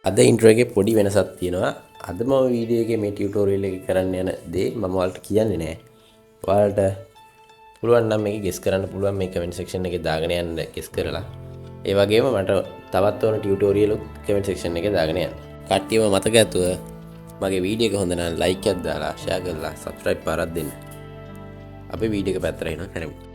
අද ඉන්ට්‍රෝ එකේ පොඩි වෙනසක් තියෙනවා. අද මම වීඩියෝ එකේ මේ ටියුටෝරියල් එක කරන්න යන දේ මම ඔයාලට කියන්නේ නැහැ. ඔයාලට පුළුවන් නම් මේක ගෙස් කරන්න පුළුවන් මේ කමෙන්ට් සෙක්ෂන් එකේ දාගෙන යන්න ගෙස් කරලා. ඒ වගේම මට තවත් ඕන ටියුටෝරියල් උත් කමෙන්ට් සෙක්ෂන් එකේ දාගෙන යන්න. කට්ටියම මතක ඇතුව මගේ වීඩියෝ එක හොඳ නම් ලයික් එකක් දාලා ෂෙයා කරලා සබ්ස්ක්‍රයිබ් පාරක් දෙන්න. අපි වීඩියෝ එක පැත්තට එනවා.